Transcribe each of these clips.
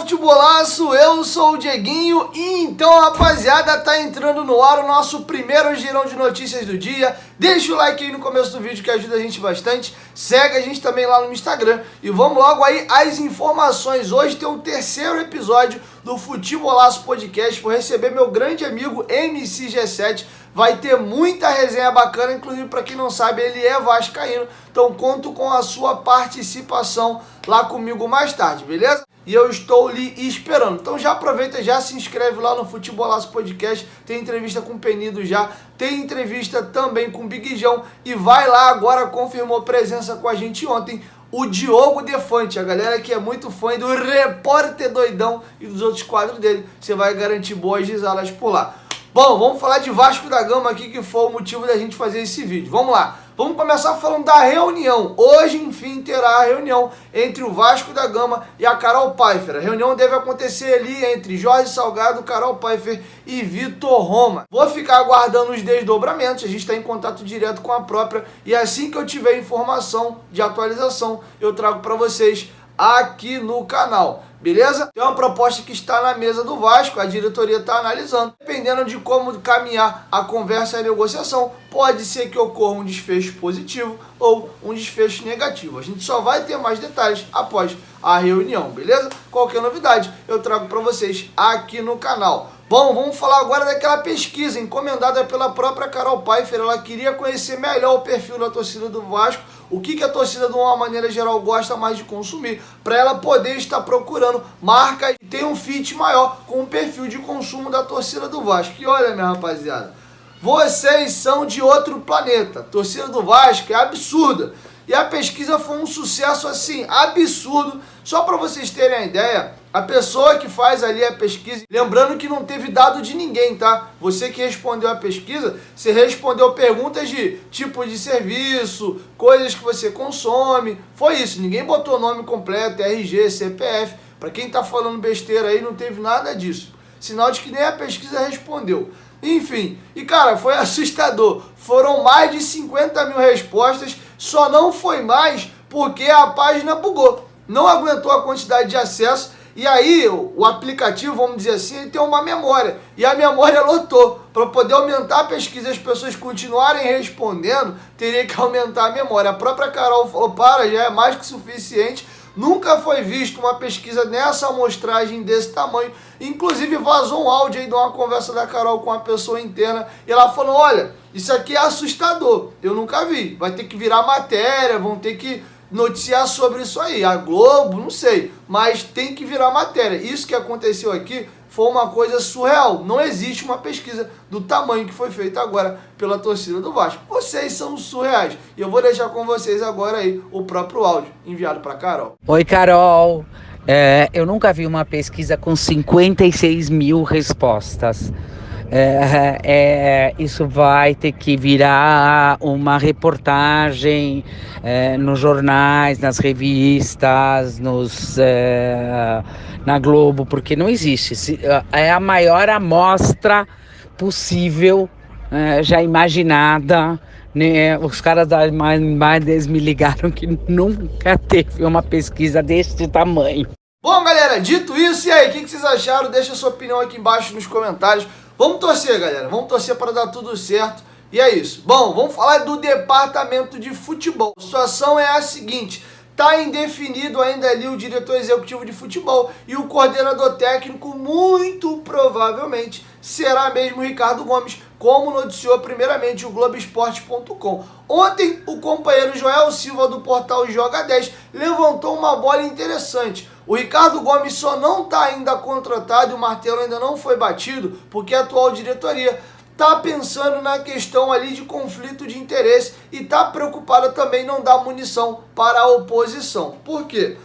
futebolaço, eu sou o Dieguinho e então, rapaziada, tá entrando no ar o nosso primeiro girão de notícias do dia. Deixa o like aí no começo do vídeo que ajuda a gente bastante. Segue a gente também lá no Instagram e vamos logo aí às informações. Hoje tem o terceiro episódio do Futebolaço Podcast. Vou receber meu grande amigo MCG7. Vai ter muita resenha bacana, inclusive para quem não sabe, ele é vascaíno. Então conto com a sua participação lá comigo mais tarde, beleza? E eu estou lhe esperando. Então já aproveita, já se inscreve lá no Futebolaço Podcast. Tem entrevista com o Penido já. Tem entrevista também com o Big João. E vai lá agora, confirmou presença com a gente ontem, o Diogo Defante. A galera que é muito fã do Repórter Doidão e dos outros quadros dele. Você vai garantir boas risadas por lá. Bom, vamos falar de Vasco da Gama aqui, que foi o motivo da gente fazer esse vídeo. Vamos lá. Vamos começar falando da reunião. Hoje, enfim, terá a reunião entre o Vasco da Gama e a Carol Pfeiffer. A reunião deve acontecer ali entre Jorge Salgado, Carol Pfeiffer e Vitor Roma. Vou ficar aguardando os desdobramentos. A gente está em contato direto com a própria. E assim que eu tiver informação de atualização, eu trago para vocês aqui no canal. Beleza? Tem uma proposta que está na mesa do Vasco, a diretoria está analisando. Dependendo de como caminhar a conversa e a negociação, pode ser que ocorra um desfecho positivo ou um desfecho negativo. A gente só vai ter mais detalhes após a reunião, beleza? Qualquer novidade eu trago para vocês aqui no canal. Bom, vamos falar agora daquela pesquisa encomendada pela própria Carol Pfeiffer. Ela queria conhecer melhor o perfil da torcida do Vasco, o que a torcida, de uma maneira geral, gosta mais de consumir, para ela poder estar procurando marcas que tenham um fit maior com o perfil de consumo da torcida do Vasco. E olha, minha rapaziada, vocês são de outro planeta. A torcida do Vasco é absurda. E a pesquisa foi um sucesso, assim, absurdo. Só para vocês terem a ideia, a pessoa que faz ali a pesquisa, lembrando que não teve dado de ninguém, tá? Você que respondeu a pesquisa, você respondeu perguntas de tipo de serviço, coisas que você consome. Foi isso, ninguém botou nome completo, RG, CPF. Para quem tá falando besteira aí, não teve nada disso. Sinal de que nem a pesquisa respondeu. Enfim, e cara, foi assustador. Foram mais de 50 mil respostas, só não foi mais porque a página bugou. Não aguentou a quantidade de acesso. E aí, o aplicativo, vamos dizer assim, ele tem uma memória. E a memória lotou. Para poder aumentar a pesquisa e as pessoas continuarem respondendo, teria que aumentar a memória. A própria Carol falou, já é mais que suficiente. Nunca foi visto uma pesquisa nessa amostragem desse tamanho. Inclusive, vazou um áudio aí de uma conversa da Carol com a pessoa interna. E ela falou, olha, isso aqui é assustador. Eu nunca vi. Vai ter que virar matéria, vão ter que noticiar sobre isso aí. A Globo, não sei, mas tem que virar matéria. Isso que aconteceu aqui foi uma coisa surreal. Não existe uma pesquisa do tamanho que foi feita agora pela torcida do Vasco. Vocês são surreais. E eu vou deixar com vocês agora aí o próprio áudio enviado para Carol. Oi, Carol. Eu nunca vi uma pesquisa com 56 mil respostas. Isso vai ter que virar uma reportagem nos jornais, nas revistas, na Globo, porque não existe. É a maior amostra possível, já imaginada. Né? Os caras da Mais me ligaram que nunca teve uma pesquisa desse tamanho. Bom, galera, dito isso, e aí, o que vocês acharam? Deixa a sua opinião aqui embaixo nos comentários. Vamos torcer, galera. Vamos torcer para dar tudo certo. E é isso. Bom, vamos falar do departamento de futebol. A situação é a seguinte. Está indefinido ainda ali o diretor executivo de futebol e o coordenador técnico, muito provavelmente, será mesmo o Ricardo Gomes, como noticiou primeiramente o Globoesporte.com. Ontem, o companheiro Joel Silva, do portal Joga 10, levantou uma bola interessante. O Ricardo Gomes só não está ainda contratado e o martelo ainda não foi batido, porque a atual diretoria está pensando na questão ali de conflito de interesse e está preocupada também em não dar munição para a oposição. Por quê?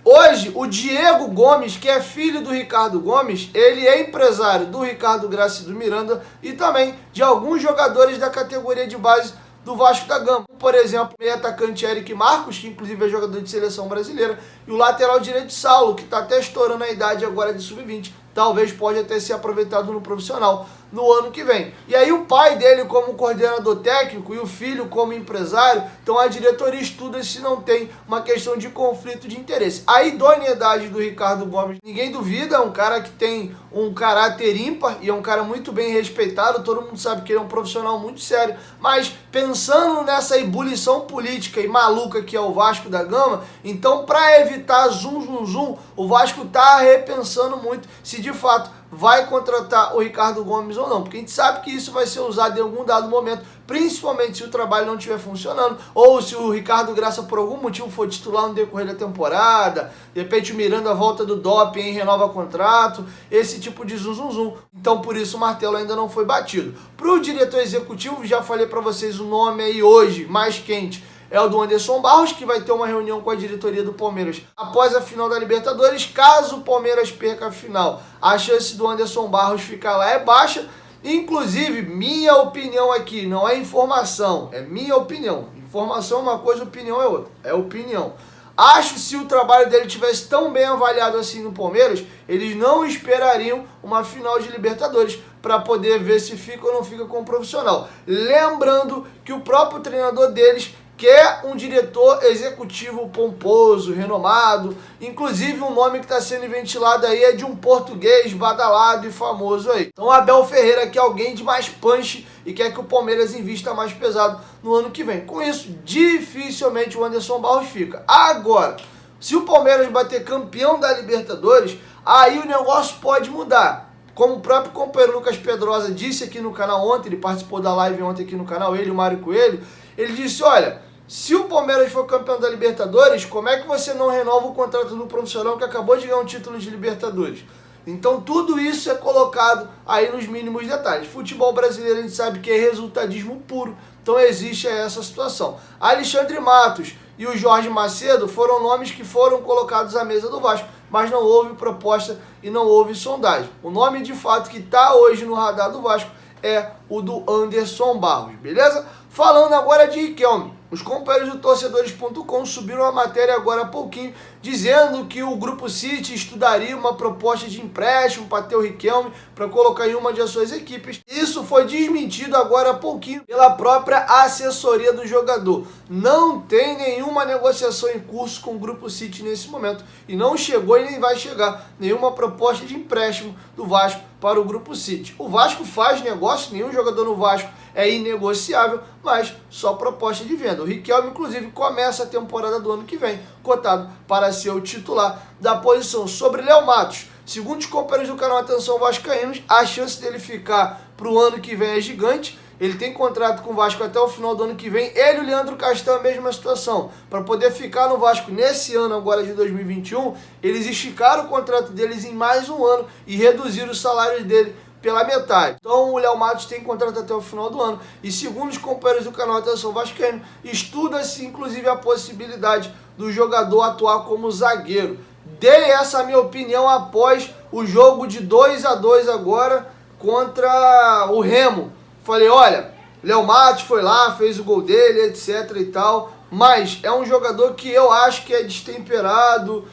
Hoje, o Diego Gomes, que é filho do Ricardo Gomes, ele é empresário do Ricardo Graça e do Miranda e também de alguns jogadores da categoria de base do Vasco da Gama. Por exemplo, o meio-atacante Eric Marcos, que inclusive é jogador de seleção brasileira, e o lateral direito Saulo, que está até estourando a idade agora de sub-20, talvez pode até ser aproveitado no profissional no ano que vem. E aí o pai dele como coordenador técnico e o filho como empresário, então a diretoria estuda se não tem uma questão de conflito de interesse. A idoneidade do Ricardo Gomes, ninguém duvida, é um cara que tem um caráter ímpar e é um cara muito bem respeitado, todo mundo sabe que ele é um profissional muito sério, mas pensando nessa ebulição política e maluca que é o Vasco da Gama, então para evitar zum, o Vasco tá repensando muito se de fato vai contratar o Ricardo Gomes ou não, porque a gente sabe que isso vai ser usado em algum dado momento, principalmente se o trabalho não estiver funcionando, ou se o Ricardo Graça por algum motivo for titular no decorrer da temporada, de repente o Miranda volta do doping e renova contrato, esse tipo de zum. Então por isso o martelo ainda não foi batido. Para o diretor executivo, já falei para vocês o nome aí hoje, mais quente, é o do Anderson Barros, que vai ter uma reunião com a diretoria do Palmeiras após a final da Libertadores. Caso o Palmeiras perca a final, a chance do Anderson Barros ficar lá é baixa. Inclusive, minha opinião aqui, não é informação, é minha opinião. Informação é uma coisa, opinião é outra. É opinião. Acho que se o trabalho dele tivesse tão bem avaliado assim no Palmeiras, eles não esperariam uma final de Libertadores para poder ver se fica ou não fica com o profissional. Lembrando que o próprio treinador deles quer um diretor executivo pomposo, renomado. Inclusive um nome que está sendo ventilado aí é de um português badalado e famoso aí. Então Abel Ferreira quer alguém de mais punch e quer que o Palmeiras invista mais pesado no ano que vem. Com isso, dificilmente o Anderson Barros fica. Agora, se o Palmeiras bater campeão da Libertadores, aí o negócio pode mudar. Como o próprio companheiro Lucas Pedrosa disse aqui no canal ontem, ele participou da live ontem aqui no canal, ele e o Mário Coelho, ele disse, olha, se o Palmeiras for campeão da Libertadores, como é que você não renova o contrato do profissional que acabou de ganhar um título de Libertadores? Então tudo isso é colocado aí nos mínimos detalhes. Futebol brasileiro a gente sabe que é resultadismo puro, então existe essa situação. Alexandre Matos e o Jorge Macedo foram nomes que foram colocados à mesa do Vasco, mas não houve proposta e não houve sondagem. O nome de fato que está hoje no radar do Vasco é o do Anderson Barros, beleza? Falando agora de Riquelme, os companheiros do torcedores.com subiram a matéria agora há pouquinho, dizendo que o Grupo City estudaria uma proposta de empréstimo para ter o Riquelme, para colocar em uma de suas equipes. Isso foi desmentido agora há pouquinho pela própria assessoria do jogador. Não tem nenhuma negociação em curso com o Grupo City nesse momento, e não chegou e nem vai chegar nenhuma proposta de empréstimo do Vasco para o Grupo City. O Vasco faz negócio, nenhum jogador no Vasco é inegociável, mas só proposta de venda. O Riquelme, inclusive, começa a temporada do ano que vem, cotado para ser o titular da posição. Sobre Léo Matos, segundo os companheiros do canal Atenção Vascaínos, a chance dele ficar para o ano que vem é gigante. Ele tem contrato com o Vasco até o final do ano que vem. Ele e o Leandro Castan, a mesma situação. Para poder ficar no Vasco nesse ano agora de 2021, eles esticaram o contrato deles em mais um ano e reduziram os salários dele pela metade. Então o Léo Matos tem contrato até o final do ano. E segundo os companheiros do canal Atenção Vascaíno, estuda-se inclusive a possibilidade do jogador atuar como zagueiro. Dei essa minha opinião após o jogo de 2-2 agora contra o Remo. Falei, olha, Léo Matos foi lá, fez o gol dele, etc e tal, mas é um jogador que eu acho que é destemperado,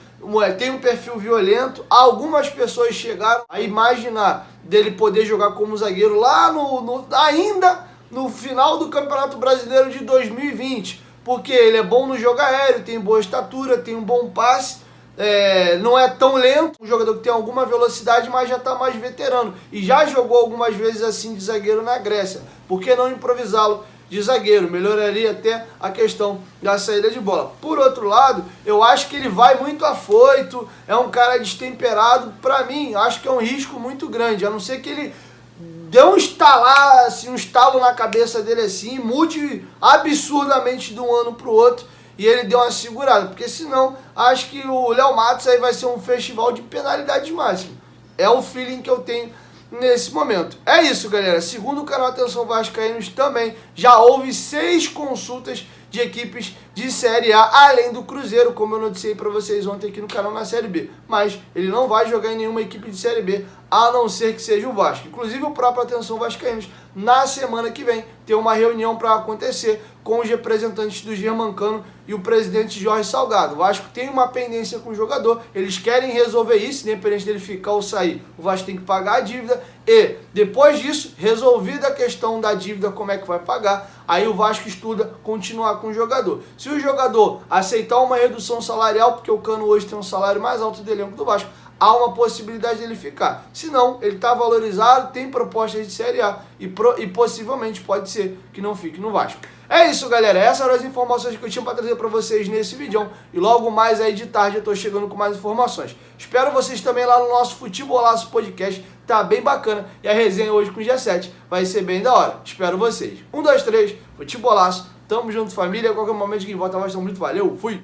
tem um perfil violento. Algumas pessoas chegaram a imaginar dele poder jogar como zagueiro lá ainda no final do Campeonato Brasileiro de 2020, porque ele é bom no jogo aéreo, tem boa estatura, tem um bom passe, não é tão lento, um jogador que tem alguma velocidade, mas já está mais veterano e já jogou algumas vezes assim de zagueiro na Grécia. Por que não improvisá-lo de zagueiro? Melhoraria até a questão da saída de bola. Por outro lado, eu acho que ele vai muito afoito, é um cara destemperado. Para mim, acho que é um risco muito grande, a não ser que ele dê um estalo na cabeça dele assim, mude absurdamente de um ano para o outro e ele deu uma segurada, porque senão acho que o Léo Matos aí vai ser um festival de penalidades máximas. É o feeling que eu tenho nesse momento. É isso, galera. Segundo o canal Atenção Vascaínos, também já houve 6 consultas de equipes de Série A, além do Cruzeiro, como eu noticiei para vocês ontem aqui no canal na Série B. Mas ele não vai jogar em nenhuma equipe de Série B, a não ser que seja o Vasco. Inclusive o próprio Atenção Vascaínos, na semana que vem, ter uma reunião para acontecer com os representantes do Germancano e o presidente Jorge Salgado. O Vasco tem uma pendência com o jogador, eles querem resolver isso, independente dele ficar ou sair, o Vasco tem que pagar a dívida e, depois disso, resolvida a questão da dívida, como é que vai pagar, aí o Vasco estuda continuar com o jogador. Se o jogador aceitar uma redução salarial, porque o Cano hoje tem um salário mais alto do elenco do Vasco, há uma possibilidade dele ficar. Se não, ele está valorizado, tem propostas de Série A e possivelmente pode ser que não fique no Vasco. É isso, galera. Essas eram as informações que eu tinha para trazer para vocês nesse vídeo. E logo mais aí de tarde eu estou chegando com mais informações. Espero vocês também lá no nosso Futebolaço Podcast. Tá bem bacana. E a resenha hoje com o G7 vai ser bem da hora. Espero vocês. 1, 2, 3, Futebolaço. Tamo junto, família. A qualquer momento que volta mais, tamo muito. Valeu, fui!